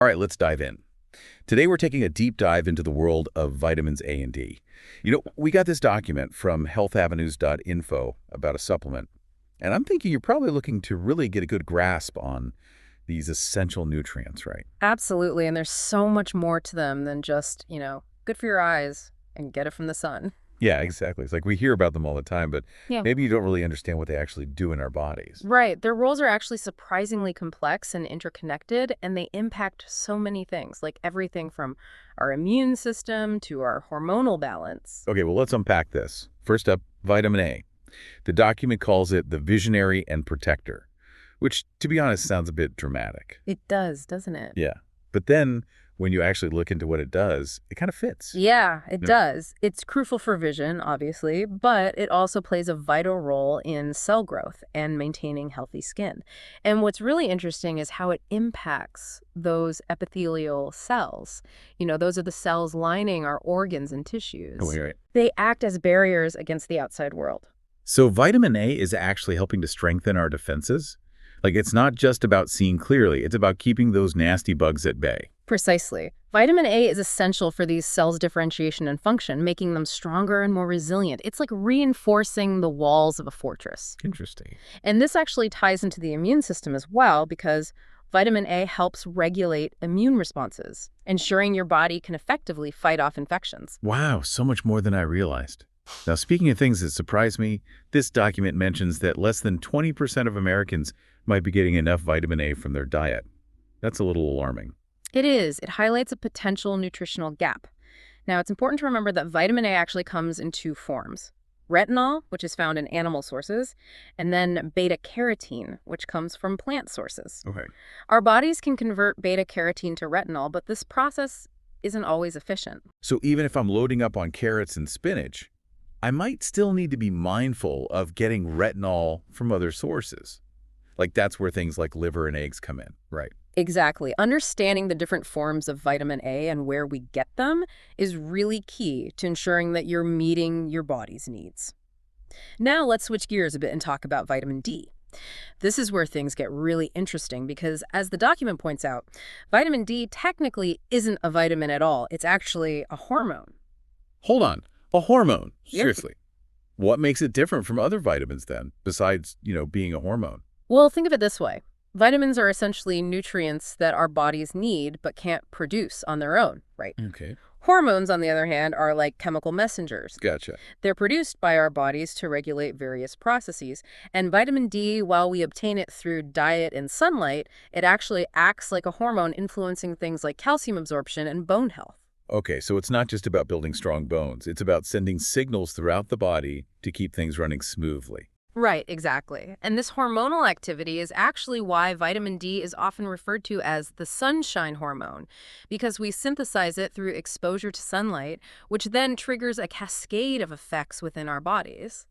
All right, let's dive in. Today we're taking a deep dive into the world of vitamins A and D. We got this document from healthavenues.info about a supplement, and I'm thinking you're probably looking to really get a good grasp on these essential nutrients, right? Absolutely, and there's so much more to them than just, good for your eyes and get it from the sun. Yeah, exactly. It's like we hear about them all the time, but Yeah. maybe you don't really understand what they actually do in our bodies. Right, their roles are actually surprisingly complex and interconnected, and they impact so many things, like everything from our immune system to our hormonal balance. Okay, well, let's unpack this. First up, vitamin A. The document calls it the visionary and protector, which, to be honest, sounds a bit dramatic. It does, doesn't it? Yeah. But then when you actually look into what it does, it kind of fits. Yeah, it Yeah. does. It's crucial for vision, obviously, but it also plays a vital role in cell growth and maintaining healthy skin. And what's really interesting is how it impacts those epithelial cells. Those are the cells lining our organs and Oh, tissues. wait, right. They act as barriers against the outside world. So vitamin A is actually helping to strengthen our defenses? Like, it's not just about seeing clearly, it's about keeping those nasty bugs at bay. Precisely. Vitamin A is essential for these cells' differentiation and function, making them stronger and more resilient. It's like reinforcing the walls of a fortress. Interesting. And this actually ties into the immune system as well because vitamin A helps regulate immune responses, ensuring your body can effectively fight off infections. Wow, so much more than I realized. Now, speaking of things that surprise me, this document mentions that less than 20% of Americans might be getting enough vitamin A from their diet. That's a little alarming. It is. It highlights a potential nutritional gap. Now, it's important to remember that vitamin A actually comes in two forms. Retinol, which is found in animal sources, and then beta-carotene, which comes from plant sources. Okay. Our bodies can convert beta-carotene to retinol, but this process isn't always efficient. So even if I'm loading up on carrots and spinach, I might still need to be mindful of getting retinol from other sources. Like that's where things like liver and eggs come in, right? Exactly. Understanding the different forms of vitamin A and where we get them is really key to ensuring that you're meeting your body's needs. Now let's switch gears a bit and talk about vitamin D. This is where things get really interesting because, as the document points out, vitamin D technically isn't a vitamin at all. It's actually a hormone. Hold on, a hormone? Yep. Seriously. What makes it different from other vitamins then, besides, being a hormone? Well, think of it this way. Vitamins are essentially nutrients that our bodies need but can't produce on their own, right? Okay. Hormones, on the other hand, are like chemical messengers. Gotcha. They're produced by our bodies to regulate various processes. And vitamin D, while we obtain it through diet and sunlight, it actually acts like a hormone influencing things like calcium absorption and bone health. Okay, so it's not just about building strong bones. It's about sending signals throughout the body to keep things running smoothly. Right, exactly. And this hormonal activity is actually why vitamin D is often referred to as the sunshine hormone, because we synthesize it through exposure to sunlight, which then triggers a cascade of effects within our bodies.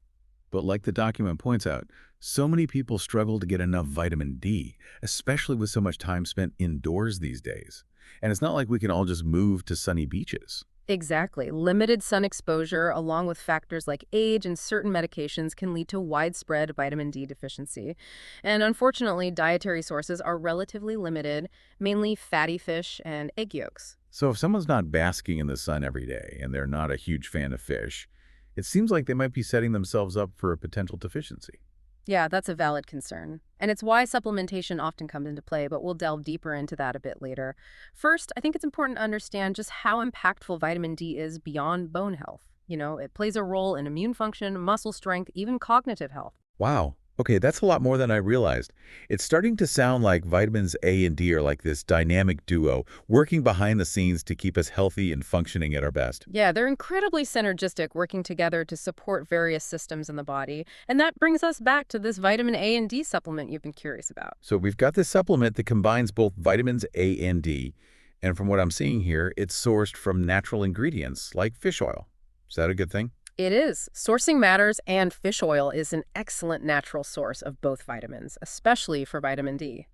But like the document points out, so many people struggle to get enough vitamin D, especially with so much time spent indoors these days. And it's not like we can all just move to sunny beaches. Exactly. Limited sun exposure, along with factors like age and certain medications, can lead to widespread vitamin D deficiency. And unfortunately, dietary sources are relatively limited, mainly fatty fish and egg yolks. So if someone's not basking in the sun every day and they're not a huge fan of fish, it seems like they might be setting themselves up for a potential deficiency. Yeah, that's a valid concern. And it's why supplementation often comes into play, but we'll delve deeper into that a bit later. First, I think it's important to understand just how impactful vitamin D is beyond bone health. It plays a role in immune function, muscle strength, even cognitive health. Wow. Okay, that's a lot more than I realized. It's starting to sound like vitamins A and D are like this dynamic duo, working behind the scenes to keep us healthy and functioning at our best. Yeah, they're incredibly synergistic, working together to support various systems in the body. And that brings us back to this vitamin A and D supplement you've been curious about. So we've got this supplement that combines both vitamins A and D, and from what I'm seeing here, it's sourced from natural ingredients like fish oil. Is that a good thing? It is. Sourcing matters, and fish oil is an excellent natural source of both vitamins, especially for vitamin D.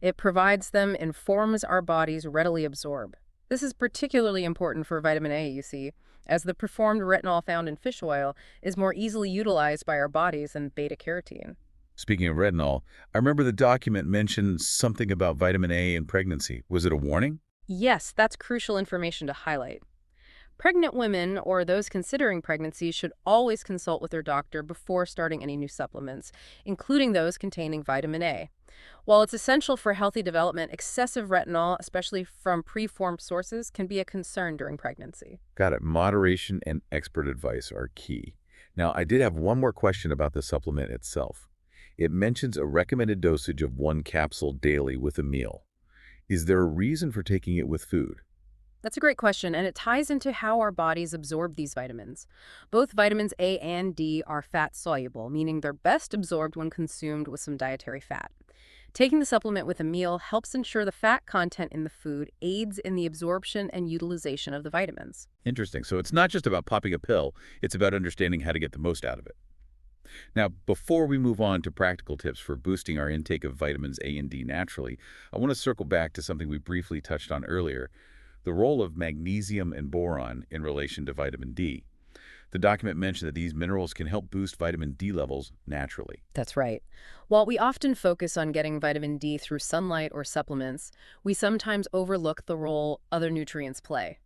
It provides them in forms our bodies readily absorb. This is particularly important for vitamin A, you see, as the preformed retinol found in fish oil is more easily utilized by our bodies than beta-carotene. Speaking of retinol, I remember the document mentioned something about vitamin A in pregnancy. Was it a warning? Yes, that's crucial information to highlight. Pregnant women or those considering pregnancy should always consult with their doctor before starting any new supplements, including those containing vitamin A. While it's essential for healthy development, excessive retinol, especially from preformed sources, can be a concern during pregnancy. Got it. Moderation and expert advice are key. Now, I did have one more question about the supplement itself. It mentions a recommended dosage of 1 capsule daily with a meal. Is there a reason for taking it with food? That's a great question, and it ties into how our bodies absorb these vitamins. Both vitamins A and D are fat soluble, meaning they're best absorbed when consumed with some dietary fat. Taking the supplement with a meal helps ensure the fat content in the food aids in the absorption and utilization of the vitamins. Interesting. So it's not just about popping a pill, it's about understanding how to get the most out of it. Now, before we move on to practical tips for boosting our intake of vitamins A and D naturally, I want to circle back to something we briefly touched on earlier, the role of magnesium and boron in relation to vitamin D. The document mentioned that these minerals can help boost vitamin D levels naturally. That's right. While we often focus on getting vitamin D through sunlight or supplements, we sometimes overlook the role other nutrients play.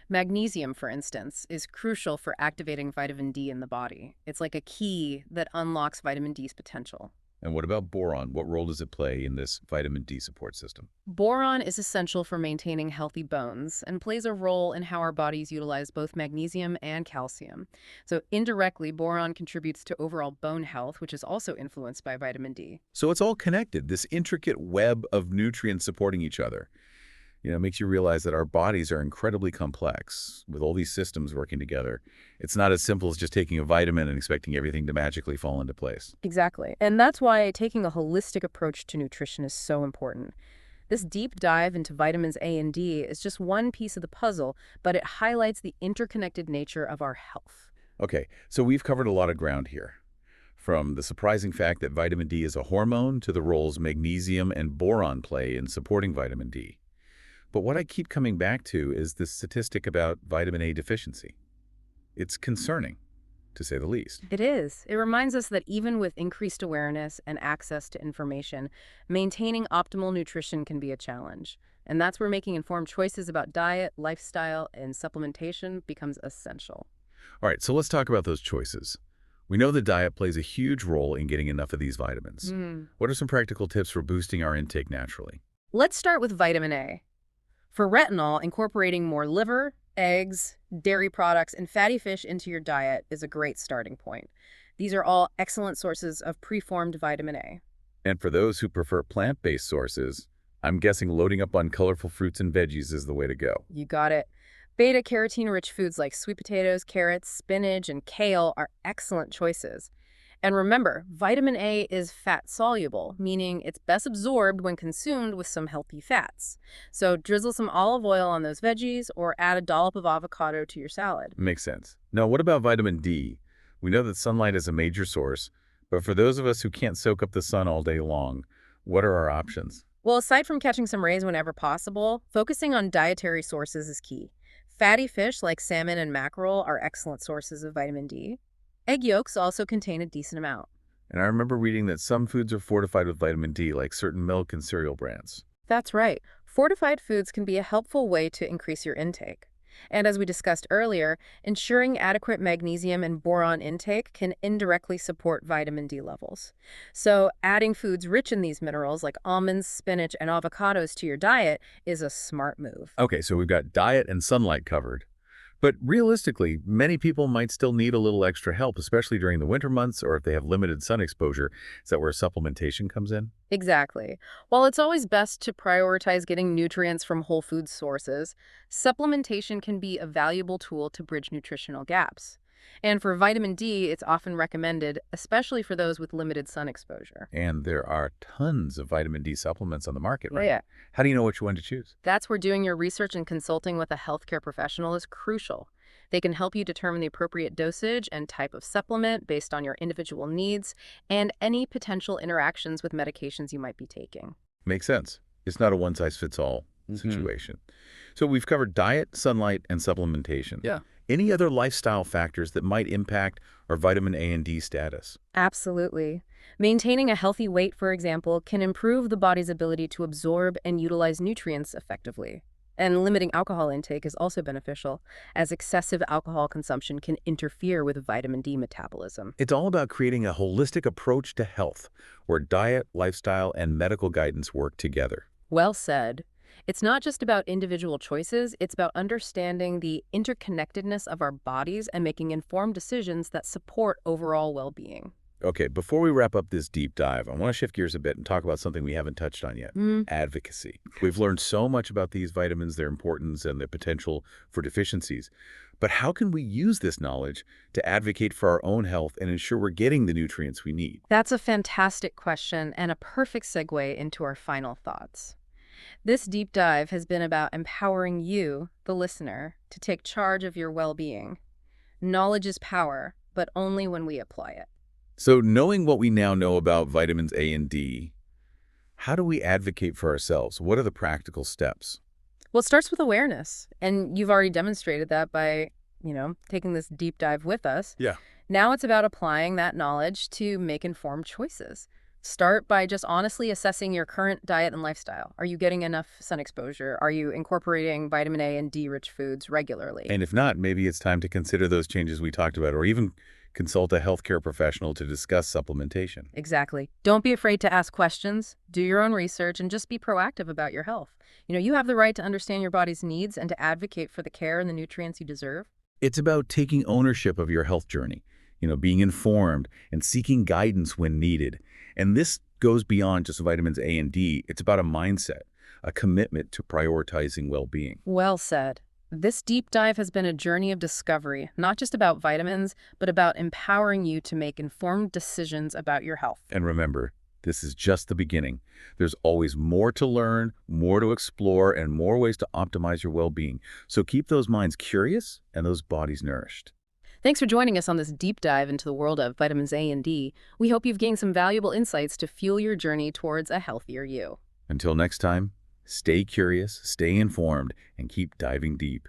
Magnesium, for instance, is crucial for activating vitamin D in the body. It's like a key that unlocks vitamin D's potential. And what about boron? What role does it play in this vitamin D support system? Boron is essential for maintaining healthy bones and plays a role in how our bodies utilize both magnesium and calcium. So indirectly, boron contributes to overall bone health, which is also influenced by vitamin D. So it's all connected, this intricate web of nutrients supporting each other. It makes you realize that our bodies are incredibly complex with all these systems working together. It's not as simple as just taking a vitamin and expecting everything to magically fall into place. Exactly. And that's why taking a holistic approach to nutrition is so important. This deep dive into vitamins A and D is just one piece of the puzzle, but it highlights the interconnected nature of our health. Okay, so we've covered a lot of ground here. From the surprising fact that vitamin D is a hormone to the roles magnesium and boron play in supporting vitamin D. But what I keep coming back to is this statistic about vitamin A deficiency. It's concerning, to say the least. It is. It reminds us that even with increased awareness and access to information, maintaining optimal nutrition can be a challenge. And that's where making informed choices about diet, lifestyle, and supplementation becomes essential. All right, so let's talk about those choices. We know the diet plays a huge role in getting enough of these vitamins. What are some practical tips for boosting our intake naturally? Let's start with vitamin A. For retinol, incorporating more liver, eggs, dairy products, and fatty fish into your diet is a great starting point. These are all excellent sources of preformed vitamin A. And for those who prefer plant-based sources, I'm guessing loading up on colorful fruits and veggies is the way to go. You got it. Beta-carotene-rich foods like sweet potatoes, carrots, spinach, and kale are excellent choices. And remember, vitamin A is fat-soluble, meaning it's best absorbed when consumed with some healthy fats. So drizzle some olive oil on those veggies or add a dollop of avocado to your salad. Makes sense. Now, what about vitamin D? We know that sunlight is a major source, but for those of us who can't soak up the sun all day long, what are our options? Well, aside from catching some rays whenever possible, focusing on dietary sources is key. Fatty fish like salmon and mackerel are excellent sources of vitamin D. Egg yolks also contain a decent amount. And I remember reading that some foods are fortified with vitamin D, like certain milk and cereal brands. That's right. Fortified foods can be a helpful way to increase your intake. And as we discussed earlier, ensuring adequate magnesium and boron intake can indirectly support vitamin D levels. So adding foods rich in these minerals like almonds, spinach, and avocados to your diet is a smart move. Okay, so we've got diet and sunlight covered. But realistically, many people might still need a little extra help, especially during the winter months or if they have limited sun exposure. Is that where supplementation comes in? Exactly. While it's always best to prioritize getting nutrients from whole food sources, supplementation can be a valuable tool to bridge nutritional gaps. And for vitamin D, it's often recommended, especially for those with limited sun exposure. And there are tons of vitamin D supplements on the market, right? Yeah. How do you know which one to choose? That's where doing your research and consulting with a healthcare professional is crucial. They can help you determine the appropriate dosage and type of supplement based on your individual needs and any potential interactions with medications you might be taking. Makes sense. It's not a one-size-fits-all situation. So we've covered diet, sunlight, and supplementation. Yeah. Any other lifestyle factors that might impact our vitamin A and D status? Absolutely. Maintaining a healthy weight, for example, can improve the body's ability to absorb and utilize nutrients effectively. And limiting alcohol intake is also beneficial, as excessive alcohol consumption can interfere with vitamin D metabolism. It's all about creating a holistic approach to health, where diet, lifestyle, and medical guidance work together. Well said. It's not just about individual choices, it's about understanding the interconnectedness of our bodies and making informed decisions that support overall well-being. Okay, before we wrap up this deep dive, I want to shift gears a bit and talk about something we haven't touched on yet, advocacy. We've learned so much about these vitamins, their importance, and their potential for deficiencies. But how can we use this knowledge to advocate for our own health and ensure we're getting the nutrients we need? That's a fantastic question and a perfect segue into our final thoughts. This deep dive has been about empowering you, the listener, to take charge of your well-being. Knowledge is power, but only when we apply it. So knowing what we now know about vitamins A and D, how do we advocate for ourselves? What are the practical steps? Well, it starts with awareness, and you've already demonstrated that by, taking this deep dive with us. Yeah. Now it's about applying that knowledge to make informed choices. Start by just honestly assessing your current diet and lifestyle. Are you getting enough sun exposure? Are you incorporating vitamin A and D-rich foods regularly? And if not, maybe it's time to consider those changes we talked about, or even consult a healthcare professional to discuss supplementation. Exactly. Don't be afraid to ask questions, do your own research, and just be proactive about your health. You have the right to understand your body's needs and to advocate for the care and the nutrients you deserve. It's about taking ownership of your health journey, being informed and seeking guidance when needed. And this goes beyond just vitamins A and D. It's about a mindset, a commitment to prioritizing well-being. Well said. This deep dive has been a journey of discovery, not just about vitamins, but about empowering you to make informed decisions about your health. And remember, this is just the beginning. There's always more to learn, more to explore, and more ways to optimize your well-being. So keep those minds curious and those bodies nourished. Thanks for joining us on this deep dive into the world of vitamins A and D. We hope you've gained some valuable insights to fuel your journey towards a healthier you. Until next time, stay curious, stay informed, and keep diving deep.